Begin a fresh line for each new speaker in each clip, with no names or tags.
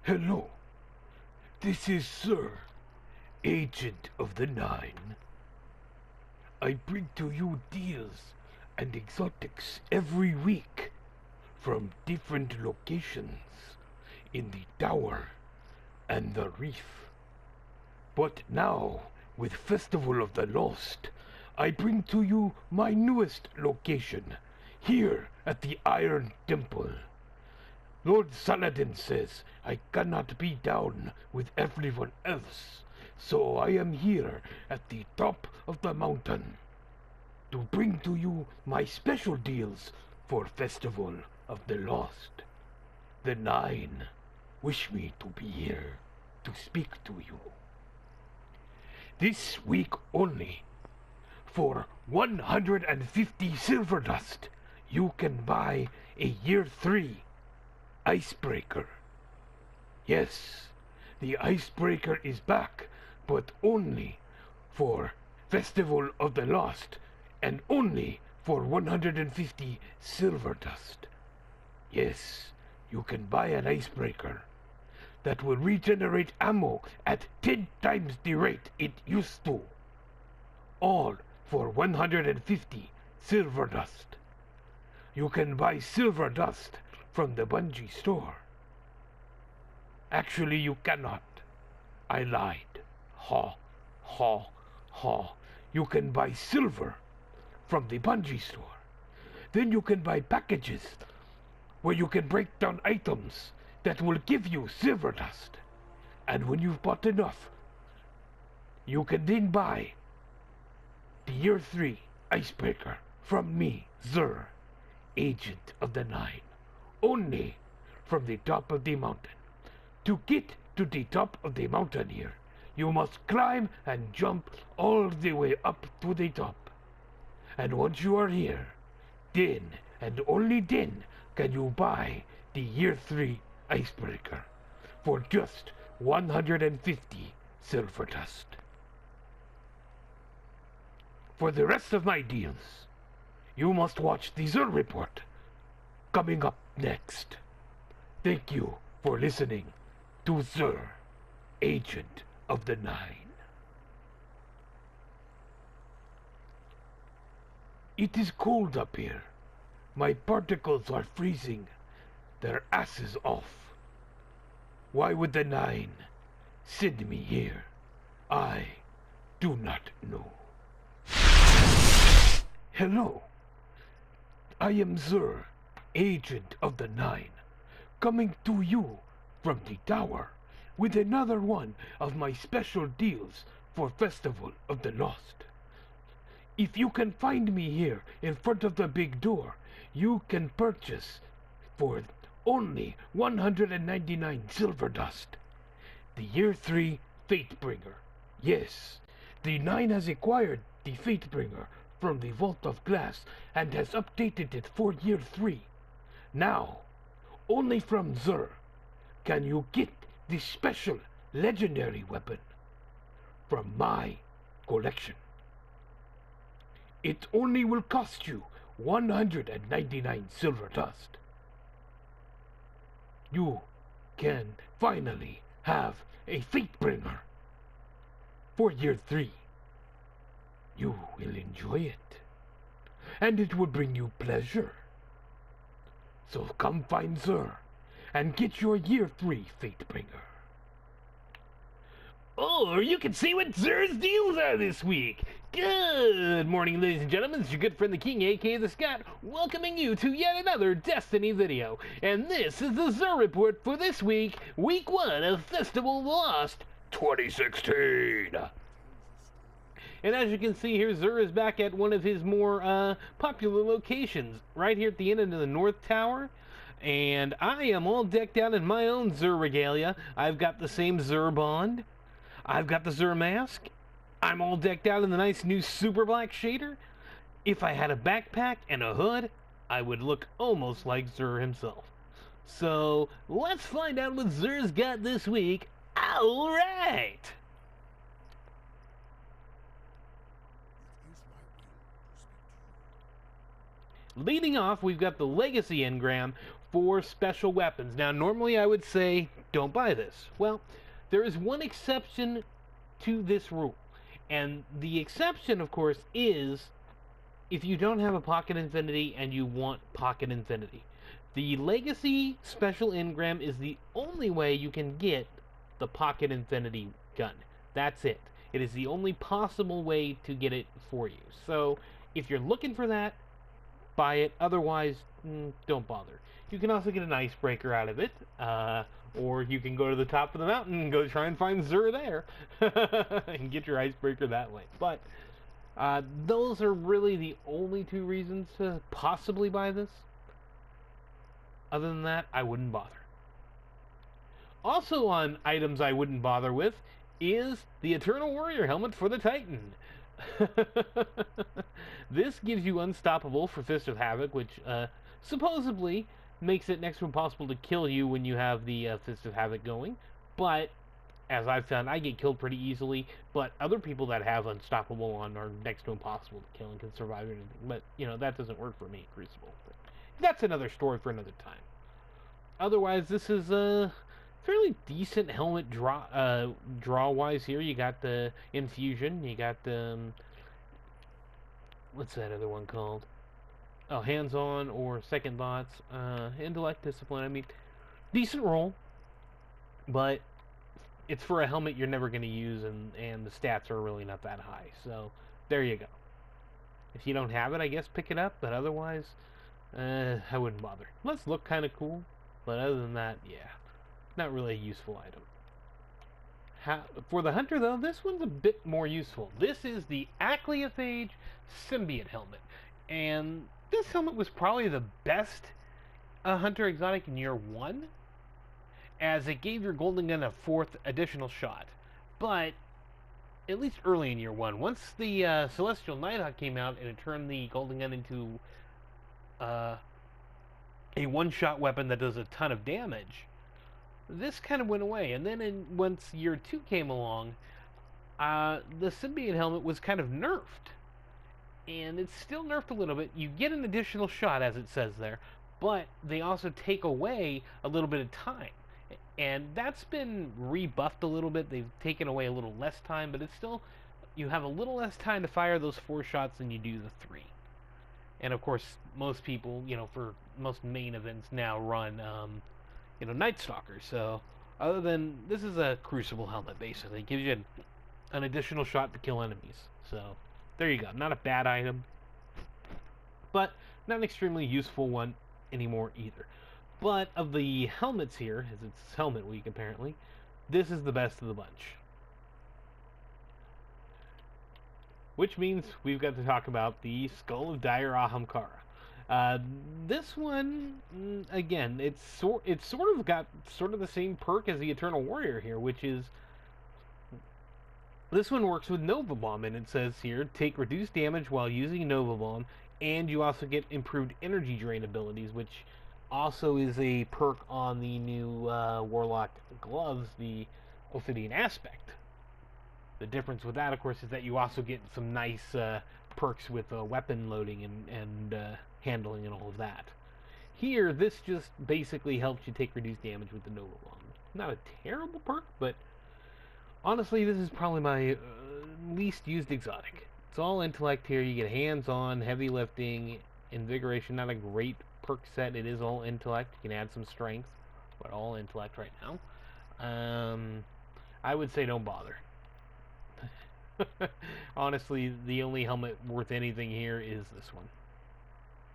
Hello, this is Xur, Agent of the Nine. I bring to you deals and exotics every week from different locations in the tower and the reef. But now, with Festival of the Lost, I bring to you my newest location, here at the Iron Temple. Lord Saladin says I cannot be down with everyone else, so I am here at the top of the mountain to bring to you my special deals for Festival of the Lost. The Nine wish me to be here to speak to you. This week only, for 150 silver dust, you can buy a Year 3 icebreaker. Yes, the icebreaker is back, but only for Festival of the Lost and only for 150 silver dust. Yes, you can buy an icebreaker that will regenerate ammo at 10 times the rate it used to. All for 150 silver dust. You can buy silver dust from the Bungie store. Actually, you cannot. I lied. Ha, ha, ha. You can buy silver from the Bungie store. Then you can buy packages where you can break down items that will give you silver dust. And when you've bought enough, you can then buy the Year 3 icebreaker from me, Xur, Agent of the Nine. Only from the top of the mountain. To get to the top of the mountain here, you must climb and jump all the way up to the top. And once you are here, then and only then can you buy the Year 3 icebreaker for just 150 silver dust. For the rest of my deals, you must watch the Xur Report coming up next. Thank you for listening to Xur, Agent of the Nine. It is cold up here. My particles are freezing their asses off. Why would the Nine send me here? I do not know. Hello, I am Xur, Agent of the Nine, coming to you from the tower with another one of my special deals for Festival of the Lost. If you can find me here in front of the big door, you can purchase for only 199 silver dust the Year 3 Fatebringer. Yes, the Nine has acquired the Fatebringer from the Vault of Glass and has updated it for Year 3. Now, only from Xur can you get this special legendary weapon from my collection. It only will cost you 199 silver dust. You can finally have a Fatebringer for Year 3. You will enjoy it, and it will bring you pleasure. So come find Xur and get your Year 3 Fatebringer. Or you can see what Xur's deals are this week. Good morning, ladies and gentlemen. It's your good friend the King, aka the Scott, welcoming you to yet another Destiny video. And this is the Xur Report for this week, week 1 of Festival of the Lost 2016. And as you can see here, Xur is back at one of his more popular locations, right here at the end of the North Tower. And I am all decked out in my own Xur regalia. I've got the same Xur bond. I've got the Xur mask. I'm all decked out in the nice new super black shader. If I had a backpack and a hood, I would look almost like Xur himself. So let's find out what Xur's got this week. All right.
Leading off, we've got the Legacy Engram for special weapons. Now, normally I would say, don't buy this. Well, there is one exception to this rule. And the exception, of course, is if you don't have a Pocket Infinity and you want Pocket Infinity. The Legacy Special Engram is the only way you can get the Pocket Infinity gun. That's it. It is the only possible way to get it for you. So, if you're looking for that, buy it. Otherwise, don't bother. You can also get an icebreaker out of it, or you can go to the top of the mountain and go try and find Xur there and get your icebreaker that way. But those are really the only two reasons to possibly buy this. Other than that, I wouldn't bother. Also on items I wouldn't bother with is the Eternal Warrior helmet for the Titan. This gives you Unstoppable for Fist of Havoc, which supposedly makes it next to impossible to kill you when you have the Fist of Havoc going. But, as I've found, I get killed pretty easily, but other people that have Unstoppable on are next to impossible to kill and can survive anything. But, that doesn't work for me, Crucible. But that's another story for another time. Otherwise, this is a fairly decent helmet draw-wise here. You got the Infusion, you got the... what's that other one called? Oh, Hands-On or Second Thoughts. Intellect, Discipline. I mean, decent roll, but it's for a helmet you're never going to use, and the stats are really not that high. So, there you go. If you don't have it, I guess pick it up, but otherwise, I wouldn't bother. It must look kind of cool, but other than that, yeah, not really a useful item. For the Hunter, though, this one's a bit more useful. This is the Acleophage Symbiote helmet, and this helmet was probably the best Hunter exotic in year 1, as it gave your Golden Gun a 4th additional shot. But at least early in year 1, once the Celestial Nighthawk came out and it turned the Golden Gun into a one-shot weapon that does a ton of damage, this kind of went away. And then once year 2 came along, the Symbiote helmet was kind of nerfed. And it's still nerfed a little bit. You get an additional shot, as it says there, but they also take away a little bit of time. And that's been rebuffed a little bit. They've taken away a little less time, but it's still, you have a little less time to fire those 4 shots than you do the 3. And of course, most people, for most main events now run, Night Stalker. So, other than, this is a Crucible helmet, basically. It gives you an additional shot to kill enemies. So, there you go. Not a bad item, but not an extremely useful one anymore either. But of the helmets here, as it's Helmet Week apparently, this is the best of the bunch. Which means we've got to talk about the Skull of Dire Ahamkara. This one, again, it's sort of got the same perk as the Eternal Warrior here, which is, this one works with Nova Bomb, and it says here, take reduced damage while using Nova Bomb, and you also get improved energy drain abilities, which also is a perk on the new Warlock gloves, the Ophidian Aspect. The difference with that, of course, is that you also get some nice perks with weapon loading and handling and all of that. Here, this just basically helps you take reduced damage with the Nova Bomb. Not a terrible perk, but honestly, this is probably my least used exotic. It's all intellect here. You get hands-on, heavy lifting, invigoration. Not a great perk set. It is all intellect. You can add some strength, but all intellect right now. I would say don't bother. Honestly, the only helmet worth anything here is this one.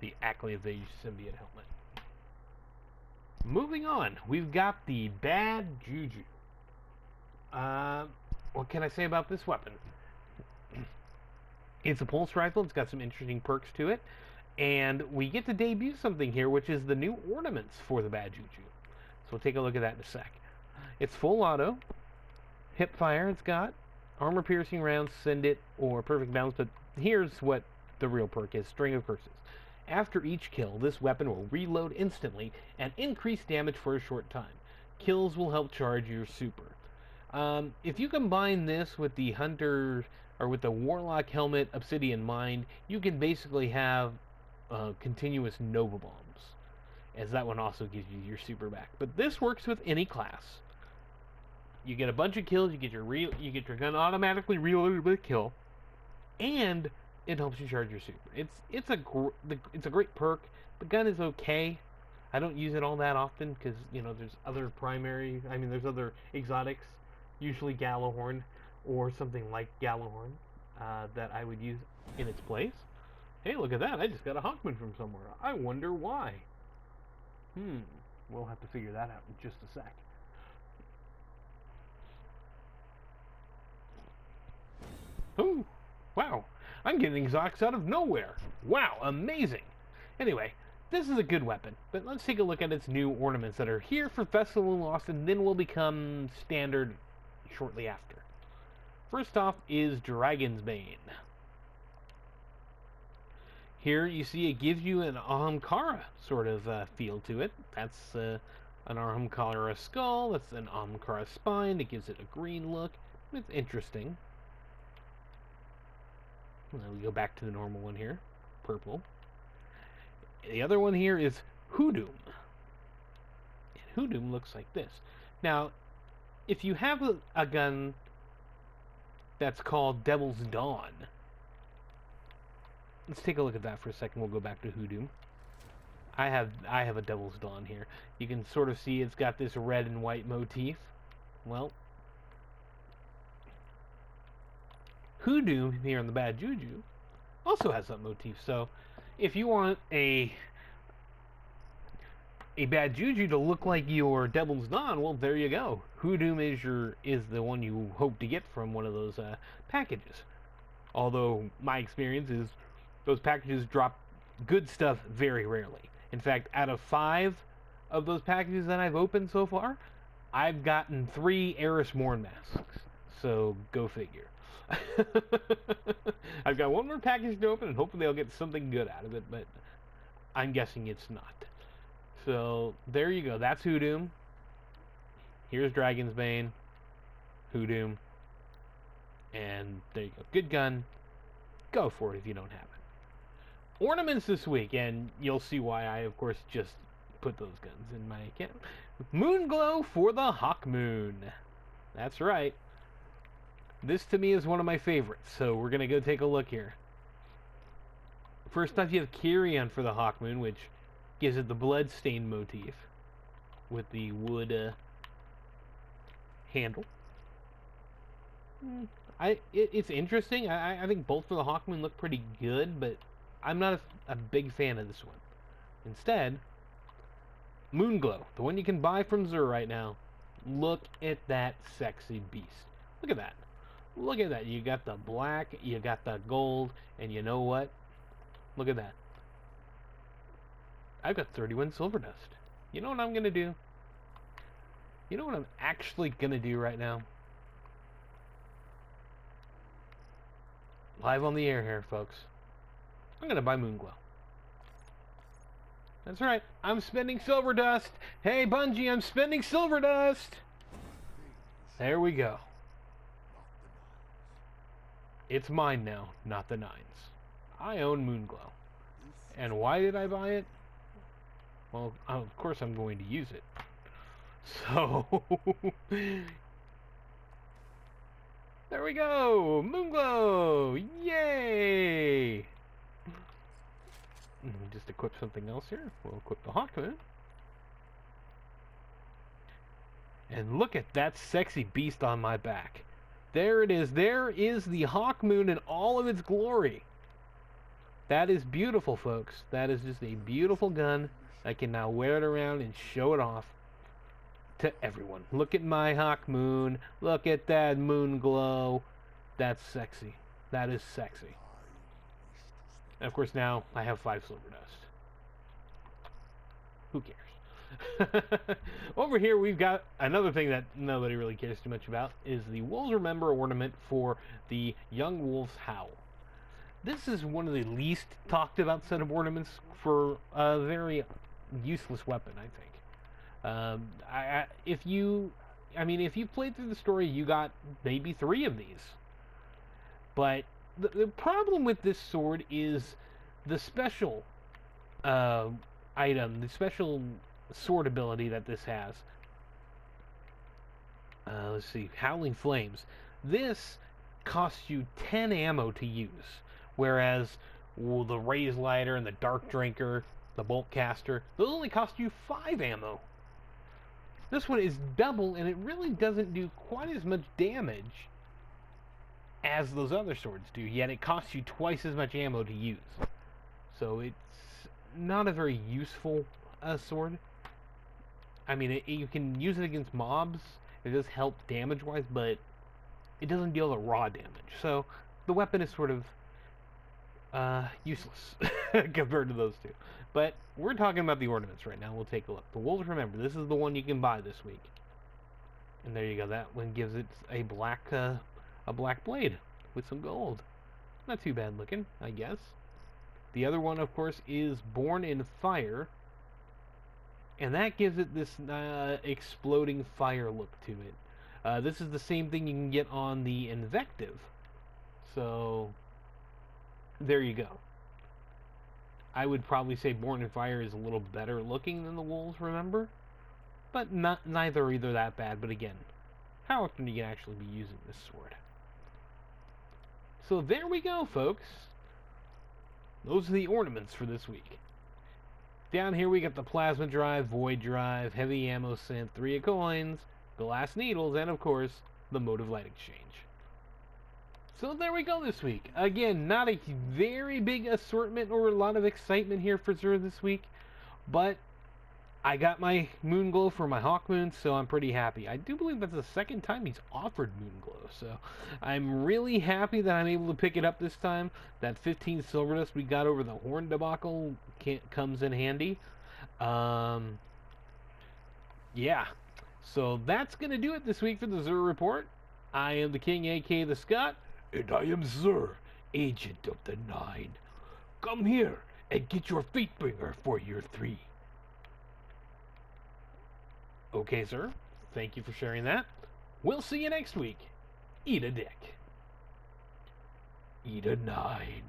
The Acleophage Symbiote helmet. Moving on, we've got the Bad Juju. What can I say about this weapon? It's a pulse rifle. It's got some interesting perks to it. And we get to debut something here, which is the new ornaments for the Bad Juju. So we'll take a look at that in a sec. It's full auto. Hip fire it's got. Armor piercing rounds, send it, or perfect balance. But here's what the real perk is. String of Curses. After each kill, this weapon will reload instantly and increase damage for a short time. Kills will help charge your super. If you combine this with the Hunter, or with the Warlock helmet, Obsidian Mind, you can basically have continuous Nova Bombs, as that one also gives you your super back. But this works with any class. You get a bunch of kills, you get your gun automatically reloaded with a kill, and it helps you charge your super. It's a great perk. The gun is okay. I don't use it all that often because there's other there's other exotics, usually Gallahorn or something like Gallahorn, that I would use in its place. Hey, look at that! I just got a Hawkman from somewhere. I wonder why. We'll have to figure that out in just a sec. Oh, wow. I'm getting exotics out of nowhere. Wow, amazing. Anyway, this is a good weapon, but let's take a look at its new ornaments that are here for Festival of Lost and then will become standard shortly after. First off is Dragon's Bane. Here you see it gives you an Ahamkara sort of feel to it. That's an Ahamkara skull, that's an Ahamkara spine, it gives it a green look. It's interesting. We go back to the normal one here, purple. The other one here is Hoodoo. And Hoodoo looks like this. Now, if you have a gun that's called Devil's Dawn, let's take a look at that for a second. We'll go back to Hoodoo. I have a Devil's Dawn here. You can sort of see it's got this red and white motif. Well, Hoodoo here in the Bad Juju also has that motif. So if you want a Bad Juju to look like your Devil's Dawn, well, there you go. Hoodoo is the one you hope to get from one of those packages. Although my experience is those packages drop good stuff very rarely. In fact, out of 5 of those packages that I've opened so far, I've gotten 3 Eris Morn masks. So go figure. I've got one more package to open and hopefully I'll get something good out of it, but I'm guessing it's not. So there you go. That's Hoodoo. Here's Dragon's Bane, Hoodoo, and there you go. Good gun. Go for it if you don't have it. Ornaments this week, and you'll see why I, of course, just put those guns in my account. Moonglow for the Hawk Moon. That's right. This to me is one of my favorites, so we're going to go take a look here. First off, you have Kyrian for the Hawk Moon, which gives it the blood-stained motif with the wood handle. It's interesting. I think both for the Hawk Moon look pretty good, but I'm not a big fan of this one. Instead, Moonglow, the one you can buy from Xur right now. Look at that sexy beast. Look at that. Look at that. You got the black, you got the gold, and you know what? Look at that. I've got 31 silver dust. You know what I'm going to do? You know what I'm actually going to do right now? Live on the air here, folks. I'm going to buy Moonglow. That's right. I'm spending silver dust. Hey, Bungie, I'm spending silver dust. There we go. It's mine now, not the 9s. I own Moonglow. And why did I buy it? Well, of course I'm going to use it. So, there we go! Moonglow! Yay! Just equip something else here. We'll equip the Hawkman. And look at that sexy beast on my back. There it is. There is the Hawk Moon in all of its glory. That is beautiful, folks. That is just a beautiful gun. I can now wear it around and show it off to everyone. Look at my Hawk Moon. Look at that moon glow. That's sexy. That is sexy. And of course, now I have 5 silver dust. Who cares? Over here we've got another thing that nobody really cares too much about, is the Wolves Remember ornament for the Young Wolf's Howl. This is one of the least talked about set of ornaments for a very useless weapon, I think. If you played through the story, you got maybe 3 of these. But the problem with this sword is the special uh, item, the special sword ability that this has. Let's see, Howling Flames. This costs you 10 ammo to use, whereas the Raise Lighter and the Dark Drinker, the Bolt Caster, those only cost you 5 ammo. This one is double, and it really doesn't do quite as much damage as those other swords do, yet it costs you twice as much ammo to use. So it's not a very useful sword. I mean, you can use it against mobs. It does help damage-wise, but it doesn't deal the raw damage. So the weapon is sort of useless compared to those two. But we're talking about the ornaments right now. We'll take a look. The Wolves, remember, this is the one you can buy this week. And there you go. That one gives it a black blade with some gold. Not too bad looking, I guess. The other one, of course, is Born in Fire. And that gives it this exploding fire look to it. This is the same thing you can get on the Invective. So, there you go. I would probably say Born in Fire is a little better looking than the Wolves, remember? But neither are either that bad, but again, how often do you actually be using this sword? So there we go, folks. Those are the ornaments for this week. Down here we got the Plasma Drive, Void Drive, Heavy Ammo Synth, 3 of Coins, Glass Needles, and of course, the Motive Light Exchange. So there we go this week. Again, not a very big assortment or a lot of excitement here for Xur this week, but I got my Moonglow for my Hawk Moon, so I'm pretty happy. I do believe that's the second time he's offered Moonglow, so I'm really happy that I'm able to pick it up this time. That 15 Silver Dust we got over the Horn debacle comes in handy. Yeah, so that's going to do it this week for the Xur Report. I am the King, a.k.a. the Scott.
And I am Xur, Agent of the Nine. Come here and get your Fatebringer for year 3.
Okay, sir. Thank you for sharing that. We'll see you next week. Eat a dick.
Eat a 9.